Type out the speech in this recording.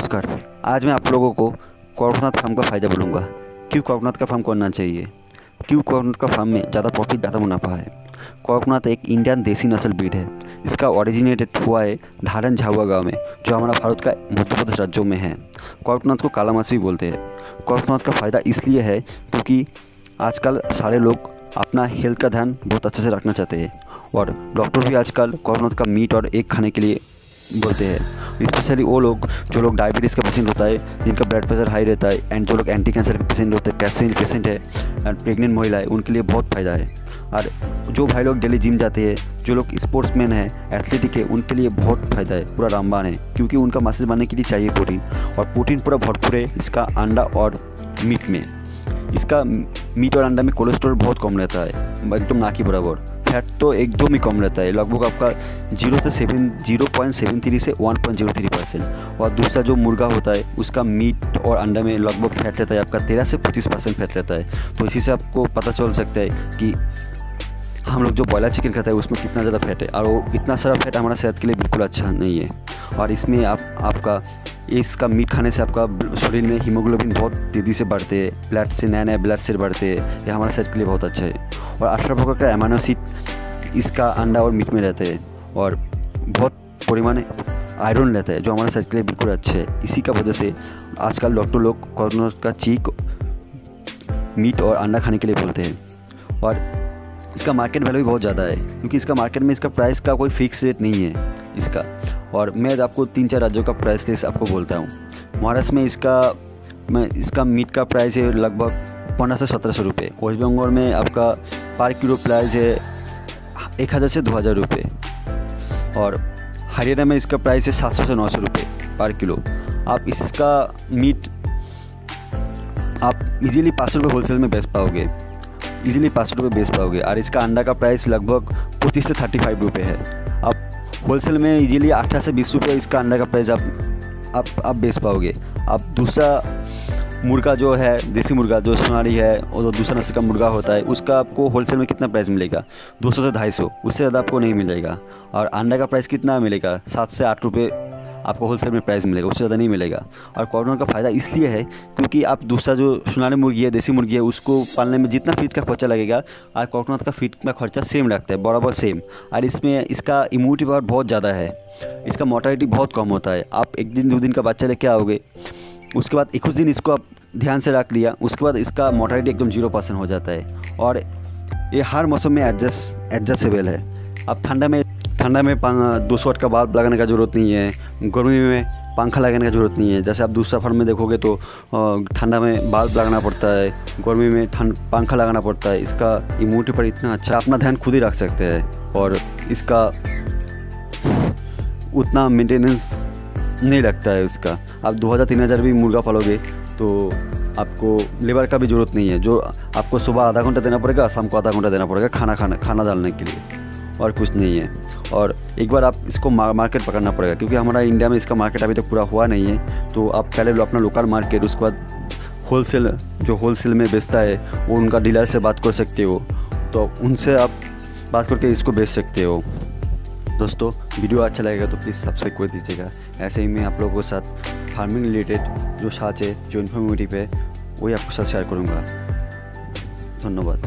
नमस्कार। आज मैं आप लोगों को कड़कनाथ फार्म का फ़ायदा बोलूँगा। क्यों कड़कनाथ का फार्म करना चाहिए, क्यों कड़कनाथ का फार्म में ज़्यादा प्रॉफिट, ज़्यादा मुनाफा है। कड़कनाथ एक इंडियन देसी नस्ल ब्रीड है। इसका ओरिजिनेटेड हुआ है धारन झाबुआ गाँव में, जो हमारा भारत का मध्य प्रदेश राज्यों में है। कड़कनाथ को काला मांस भी बोलते हैं। कड़कनाथ का फ़ायदा इसलिए है क्योंकि आजकल सारे लोग अपना हेल्थ का ध्यान बहुत अच्छे से रखना चाहते हैं, और डॉक्टर भी आजकल कड़कनाथ का मीट और एग खाने के लिए बोलते हैं। स्पेशली वो लोग जो लोग डायबिटीज़ का पेशेंट होता है, जिनका ब्लड प्रेशर हाई रहता है, एंड जो लोग एंटी कैंसर के पेशेंट होते हैं, पेशेंट है, एंड प्रेग्नेंट महिला है, उनके लिए बहुत फ़ायदा है। और जो भाई लोग डेली जिम जाते हैं, जो लोग स्पोर्ट्समैन है, एथलेटिक है, उनके लिए बहुत फ़ायदा है, पूरा रामबाण है। क्योंकि उनका मसल बनने के लिए चाहिए प्रोटीन, और प्रोटीन पूरा भरपूर है इसका अंडा और मीट में। इसका मीट और अंडा में कोलेस्ट्रॉल बहुत कम रहता है, एकदम ना के बराबर। फैट तो एकदम ही कम रहता है, लगभग आपका 0.73 से 1.03%। और दूसरा जो मुर्गा होता है, उसका मीट और अंडा में लगभग फैट रहता है आपका 13 से 25% फैट रहता है। तो इसी से आपको पता चल सकता है कि हम लोग जो बॉयलर चिकन खाता है उसमें कितना ज़्यादा फैट है, और वो इतना सारा फैट हमारा सेहत के लिए बिल्कुल अच्छा नहीं है। और इसमें आपका इसका मीट खाने से आपका शरीर में हीमोग्लोबिन बहुत तेज़ी से बढ़ते हैं, ब्लड से नए ब्लड सेल बढ़ते हैं। ये हमारे सेहत के लिए बहुत अच्छा है। और 18 प्रकार का एमिनो एसिड इसका अंडा और मीट में रहते हैं, और बहुत परिमाण आयरन रहता है, जो हमारे सेहत के लिए बिल्कुल अच्छे है। इसी का वजह से आजकल डॉक्टर लोग कड़कनाथ का चीक, मीट और अंडा खाने के लिए बोलते हैं। और इसका मार्केट वैल्यू भी बहुत ज़्यादा है, क्योंकि इसका मार्केट में इसका प्राइस का कोई फिक्स रेट नहीं है इसका। और मैं आपको 3-4 राज्यों का प्राइस लिस्ट आपको बोलता हूँ। महाराष्ट्र में इसका मीट का प्राइस है लगभग 1500 से 1700 रुपये। वेस्ट बंगाल में आपका पर किलो प्राइस है 1000 से 2000 रुपये। और हरियाणा में इसका प्राइस है 700 से 900 रुपये पर किलो। आप इसका मीट आप इजीली 500 रुपये होलसेल में बेच पाओगे, इजीली 500 रुपये बेच पाओगे। और इसका अंडा का प्राइस लगभग 25 से 35 रुपये है। आप होलसेल में इजीली 18 से 20 रुपये इसका अंडा का प्राइस आप बेच पाओगे। आप दूसरा मुर्गा जो है, देसी मुर्गा जो सोनाली है, और जो दूसरा नस्ल का मुर्गा होता है, उसका आपको होलसेल में कितना प्राइस मिलेगा? 200 से 250, उससे ज़्यादा आपको नहीं मिलेगा। और अंडा का प्राइस कितना मिलेगा? 7 से 8 रुपये आपको होलसेल में प्राइस मिलेगा, उससे ज़्यादा नहीं मिलेगा। और कड़कनाथ का फ़ायदा इसलिए है क्योंकि आप दूसरा जो सोनाली मुर्गी है, देसी मुर्गी है, उसको पालने में जितना फीड का खर्चा लगेगा, और कड़कनाथ का फीड का खर्चा सेम लगता है, बराबर सेम। और इसमें इसका इम्यूनिटी पावर बहुत ज़्यादा है, इसका मोर्टेलिटी बहुत कम होता है। आप 1 दिन 2 दिन का बच्चा लेके आओगे, उसके बाद 21 दिन इसको आप ध्यान से रख लिया, उसके बाद इसका मोर्टेलिटी एकदम 0% हो जाता है। और ये हर मौसम में एडजस्टेबल है। अब ठंडा में 200 वाट का बल्ब लगाने का ज़रूरत नहीं है, गर्मी में पंखा लगाने का ज़रूरत नहीं है। जैसे आप दूसरा फार्म में देखोगे तो ठंडा में बल्ब लगाना पड़ता है, गर्मी में पंखा लगाना पड़ता है। इसका इम्यूनिटी पर इतना अच्छा, अपना ध्यान खुद ही रख सकते हैं, और इसका उतना मेंटेनेंस नहीं लगता है इसका। आप 2000-3000 भी मुर्गा पालोगे तो आपको लेबर का भी ज़रूरत नहीं है, जो आपको सुबह आधा घंटा देना पड़ेगा, शाम को आधा घंटा देना पड़ेगा खाना डालने के लिए, और कुछ नहीं है। और एक बार आप इसको मार्केट पकड़ना पड़ेगा, क्योंकि हमारा इंडिया में इसका मार्केट अभी तक पूरा हुआ नहीं है। तो आप पहले अपना लोकल मार्केट, उसके बाद होलसेल में बेचता है, वो उनका डीलर से बात कर सकते हो, तो उनसे आप बात करके इसको बेच सकते हो। दोस्तों, वीडियो अच्छा लगेगा तो प्लीज़ सब्सक्राइब कर दीजिएगा। ऐसे ही मैं आप लोगों के साथ फार्मिंग रिलेटेड जो साच है, जो इन्फॉर्मेटिव है, वही आपके साथ शेयर करूँगा। धन्यवाद।